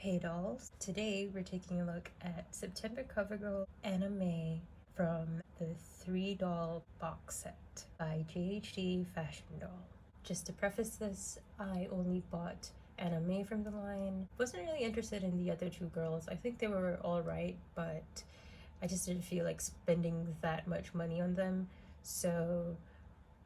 Hey dolls! Today we're taking a look at September Covergirl anime from the 3 doll box set by JHDfashiondoll. Just to preface this, I only bought anime from the line. Wasn't really interested in the other two girls. I think they were alright, but I just didn't feel like spending that much money on them. So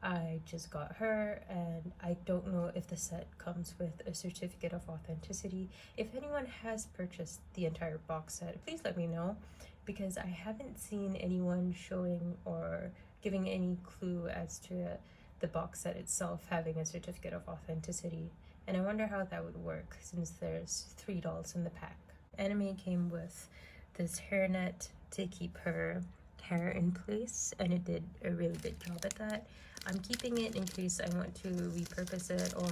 I just got her, and I don't know if the set comes with a certificate of authenticity. If anyone has purchased the entire box set, please let me know, because I haven't seen anyone showing or giving any clue as to the box set itself having a certificate of authenticity. And I wonder how that would work since there's 3 dolls in the pack. Anime came with this hairnet to keep her hair in place, and it did a really good job at that. I'm keeping it in case I want to repurpose it, or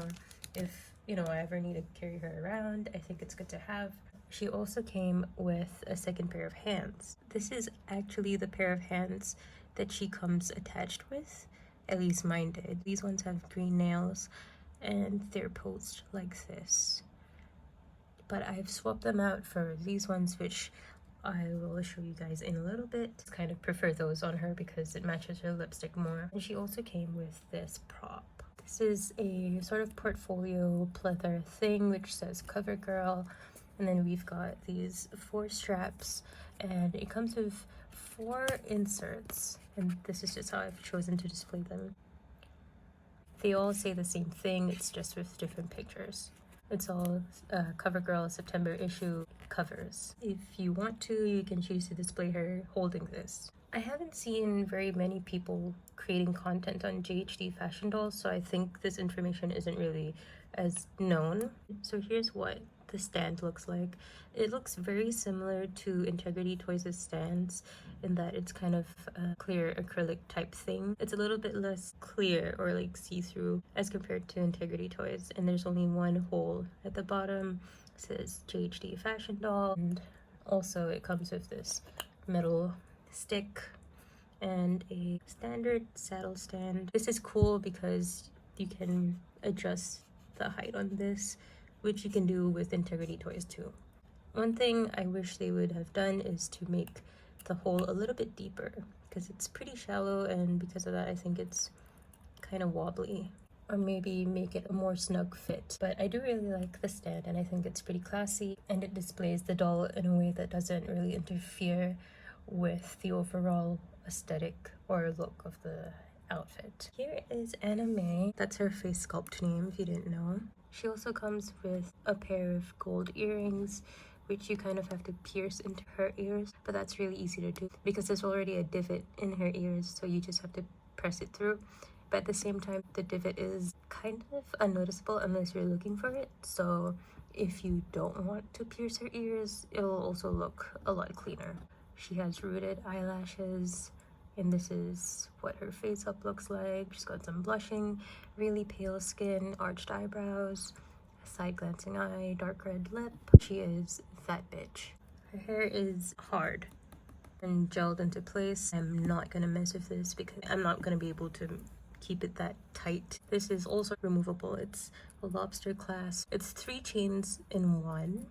if I ever need to carry her around. I think it's good to have. She also came with a second pair of hands. This is actually the pair of hands that she comes attached with, at least mine did. These ones have green nails and they're posed like this, but I've swapped them out for these ones, which I will show you guys in a little bit. I kind of prefer those on her because it matches her lipstick more. And she also came with this prop. This is a sort of portfolio pleather thing which says Covergirl, and then we've got these 4 straps, and it comes with 4 inserts, and this is just how I've chosen to display them. They all say the same thing, it's just with different pictures. It's all Covergirl September issue covers. If you want to, you can choose to display her holding this. I haven't seen very many people creating content on JHDfashiondoll, so I think this information isn't really as known. So here's what the stand looks like. It looks very similar to Integrity Toys' stands in that it's kind of a clear acrylic type thing. It's a little bit less clear or like see-through as compared to Integrity Toys, and there's only one hole at the bottom. It says JHDfashiondoll, and also it comes with this metal stick and a standard saddle stand. This is cool because you can adjust the height on this, which you can do with Integrity Toys too. One thing I wish they would have done is to make the hole a little bit deeper, because it's pretty shallow, and because of that I think it's kind of wobbly. Or maybe make it a more snug fit. But I do really like the stand, and I think it's pretty classy, and it displays the doll in a way that doesn't really interfere with the overall aesthetic or look of the outfit. Here is Anime. That's her face sculpt name if you didn't know. She also comes with a pair of gold earrings, which you kind of have to pierce into her ears, but that's really easy to do because there's already a divot in her ears, so you just have to press it through. But at the same time, the divot is kind of unnoticeable unless you're looking for it, so if you don't want to pierce her ears, it'll also look a lot cleaner. She has rooted eyelashes, and this is what her face up looks like. She's got some blushing, really pale skin, arched eyebrows, a side glancing eye, dark red lip. She is that bitch. Her hair is hard and gelled into place. I'm not gonna mess with this because I'm not gonna be able to keep it that tight. This is also removable. It's a lobster clasp. It's 3 chains in one.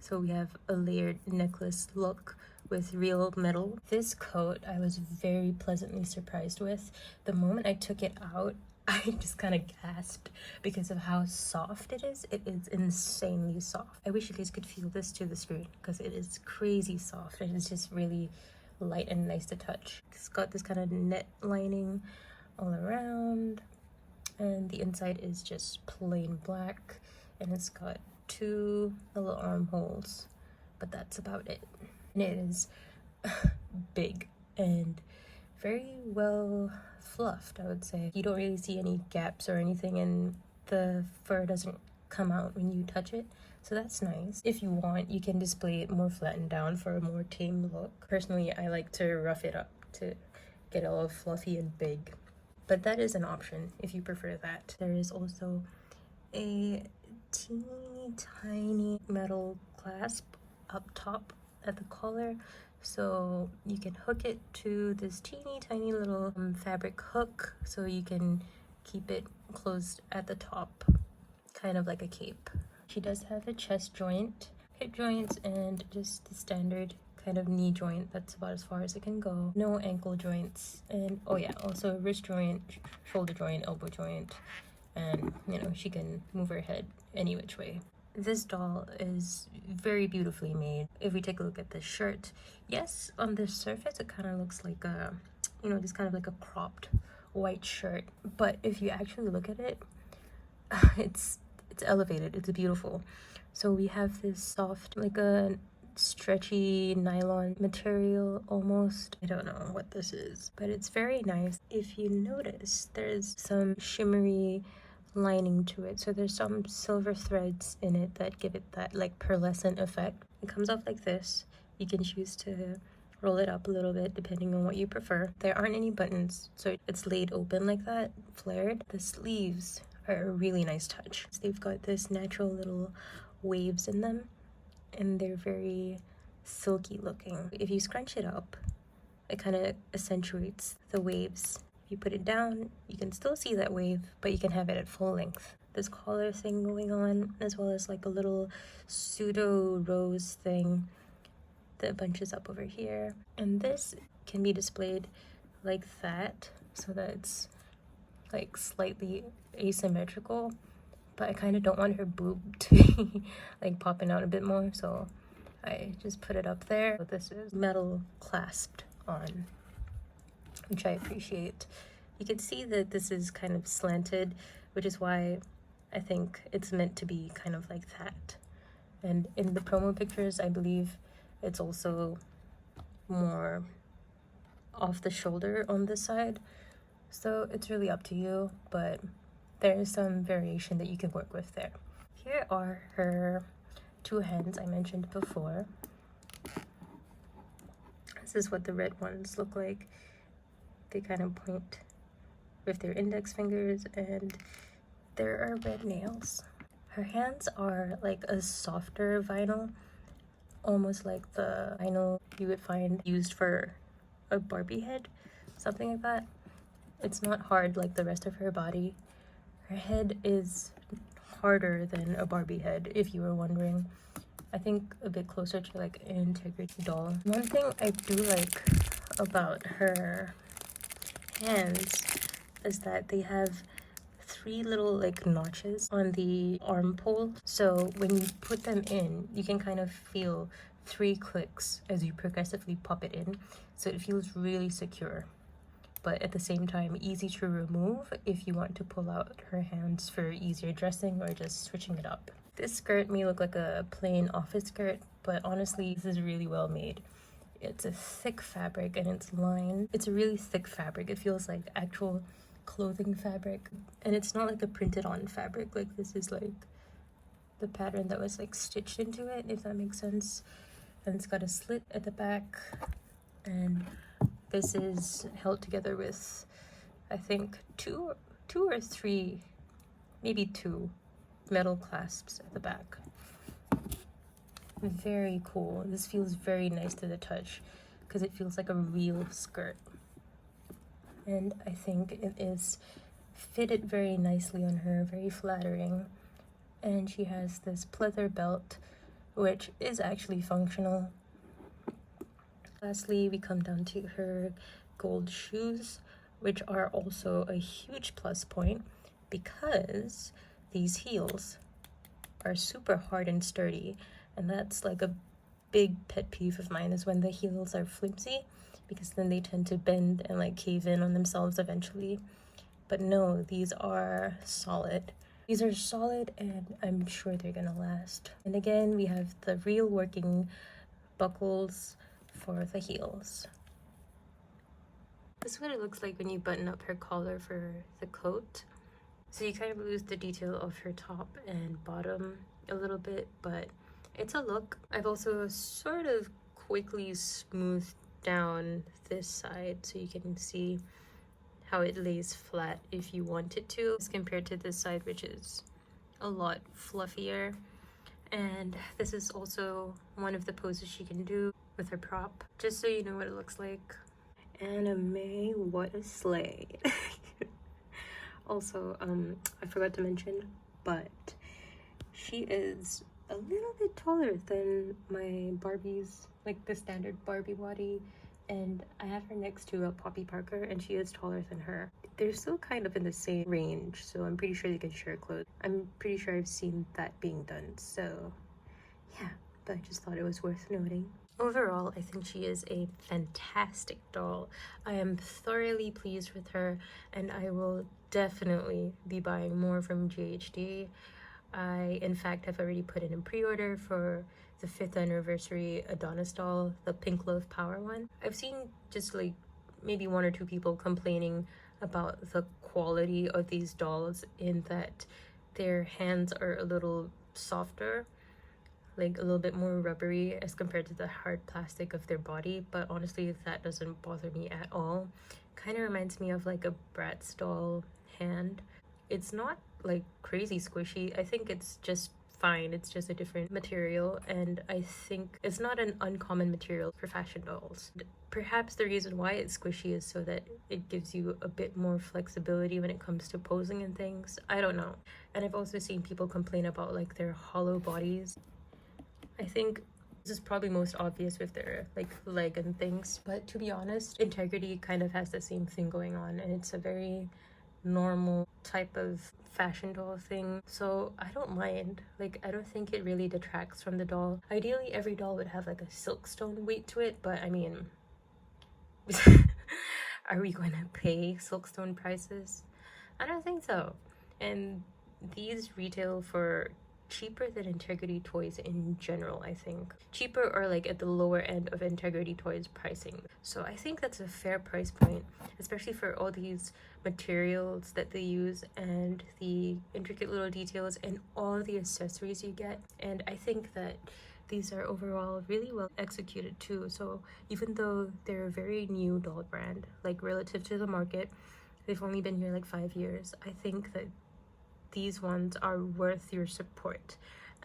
So we have a layered necklace look with real metal. This coat I was very pleasantly surprised with. The moment I took it out, I just kind of gasped because of how soft it is. It is insanely soft. I wish you guys could feel this to the screen because it is crazy soft, and it's just really light and nice to touch. It's got this kind of net lining all around, and the inside is just plain black, and it's got 2 little armholes, but that's about it. And it is big and very well fluffed, I would say. You don't really see any gaps or anything, and the fur doesn't come out when you touch it, so that's nice. If you want, you can display it more flattened down for a more tame look. Personally, I like to rough it up to get it all fluffy and big, but that is an option if you prefer that. There is also a teeny tiny metal clasp up top at the collar, so you can hook it to this teeny tiny little fabric hook so you can keep it closed at the top, kind of like a cape. She does have a chest joint hip joints and just the standard kind of knee joint. That's about as far as it can go. No ankle joints, and oh yeah, also wrist joint, shoulder joint, elbow joint, and you know, she can move her head any which way. This doll is very beautifully made. If we take a look at the shirt, yes, on the surface it kind of looks like a, you know, just kind of like a cropped white shirt, but if you actually look at it, it's elevated, it's beautiful. So we have this soft, like a stretchy nylon material almost. I don't know what this is, but it's very nice. If you notice, there's some shimmery lining to it, so there's some silver threads in it that give it that like pearlescent effect. It comes off like this. You can choose to roll it up a little bit depending on what you prefer. There aren't any buttons, so it's laid open like that, flared. The sleeves are a really nice touch. They've got this natural little waves in them, and they're very silky looking. If you scrunch it up, it kind of accentuates the waves. If you put it down, you can still see that wave, but you can have it at full length. This collar thing going on, as well as like a little pseudo rose thing that bunches up over here. And this can be displayed like that, so that it's like slightly asymmetrical, but I kind of don't want her boob to be like popping out a bit more, so I just put it up there. This is metal clasped on, which I appreciate. You can see that this is kind of slanted, which is why I think it's meant to be kind of like that. And in the promo pictures, I believe it's also more off the shoulder on this side. So it's really up to you, but there is some variation that you can work with there. Here are her two hands I mentioned before. This is what the red ones look like. They kind of point with their index fingers, and there are red nails. Her hands are like a softer vinyl, almost like the vinyl you would find used for a Barbie head, something like that. It's not hard like the rest of her body. Her head is harder than a Barbie head, if you were wondering. I think a bit closer to like an integrity doll. One thing I do like about her hands is that they have three little like notches on the arm pole, so when you put them in, you can kind of feel 3 clicks as you progressively pop it in, so it feels really secure, but at the same time easy to remove if you want to pull out her hands for easier dressing or just switching it up. This skirt may look like a plain office skirt, but honestly this is really well made. It's a thick fabric and it's lined. It's a really thick fabric. It feels like actual clothing fabric, and it's not like a printed on fabric. Like this is like the pattern that was like stitched into it, if that makes sense. And it's got a slit at the back, and this is held together with I think two or three, maybe 2 metal clasps at the back. Very cool. This feels very nice to the touch because it feels like a real skirt, and I think it is fitted very nicely on her, very flattering. And she has this pleather belt, which is actually functional. Lastly, we come down to her gold shoes, which are also a huge plus point because these heels are super hard and sturdy, and that's like a big pet peeve of mine, is when the heels are flimsy, because then they tend to bend and like cave in on themselves eventually. But no, these are solid. These are solid, and I'm sure they're gonna last. And again, we have the real working buckles for the heels. This is what it looks like when you button up her collar for the coat. So you kind of lose the detail of her top and bottom a little bit, but it's a look. I've also sort of quickly smoothed down this side so you can see how it lays flat if you want it to, as compared to this side, which is a lot fluffier. And this is also one of the poses she can do with her prop, just so you know what it looks like. Anime, what a slay. Also, I forgot to mention, but she is a little bit taller than my Barbie's, like the standard Barbie body. And I have her next to a Poppy Parker, and she is taller than her. They're still kind of in the same range, so I'm pretty sure they can share clothes. I'm pretty sure I've seen that being done, so yeah, but I just thought it was worth noting. Overall, I think she is a fantastic doll. I am thoroughly pleased with her, and I will definitely be buying more from JHD. I, in fact, have already put in a pre-order for the 5th anniversary Adonis doll, the Pink Love Power one. I've seen just like maybe 1 or 2 people complaining about the quality of these dolls, in that their hands are a little softer, like a little bit more rubbery as compared to the hard plastic of their body, but honestly that doesn't bother me at all. Kind of reminds me of like a Bratz doll hand. It's not like crazy squishy. I think it's just fine. It's just a different material, and I think it's not an uncommon material for fashion dolls. Perhaps the reason why it's squishy is so that it gives you a bit more flexibility when it comes to posing and things. I don't know. And I've also seen people complain about like their hollow bodies. I think this is probably most obvious with their like leg and things, but to be honest, Integrity kind of has the same thing going on, and it's a very normal type of fashion doll thing, so I don't mind. Like, I don't think it really detracts from the doll. Ideally every doll would have like a silkstone weight to it, but I mean are we going to pay silkstone prices? I don't think so. And these retail for cheaper than Integrity toys in general, I think. Cheaper, or like at the lower end of Integrity toys pricing. So I think that's a fair price point, especially for all these materials that they use and the intricate little details and all the accessories you get. And I think that these are overall really well executed too. So even though they're a very new doll brand, like relative to the market, they've only been here like 5 years, I think that these ones are worth your support,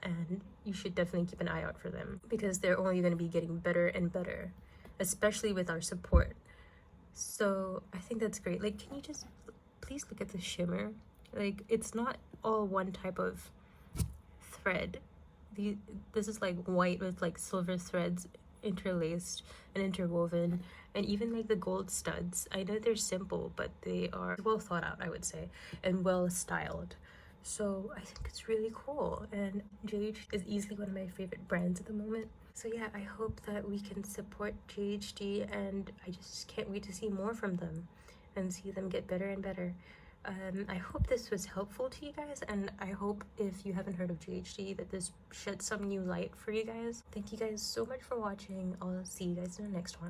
and you should definitely keep an eye out for them, because they're only going to be getting better and better, especially with our support. So I think that's great. Like, can you just please look at the shimmer? Like, it's not all one type of thread. This is like white with like silver threads interlaced and interwoven, and even like the gold studs. I know they're simple, but they are well thought out, I would say, and well styled. So I think it's really cool, and JH is easily one of my favorite brands at the moment. So yeah, I hope that we can support JHD, and I just can't wait to see more from them and see them get better and better. I hope this was helpful to you guys, and I hope, if you haven't heard of JHD, that this shed some new light for you guys. Thank you guys so much for watching. I'll see you guys in the next one.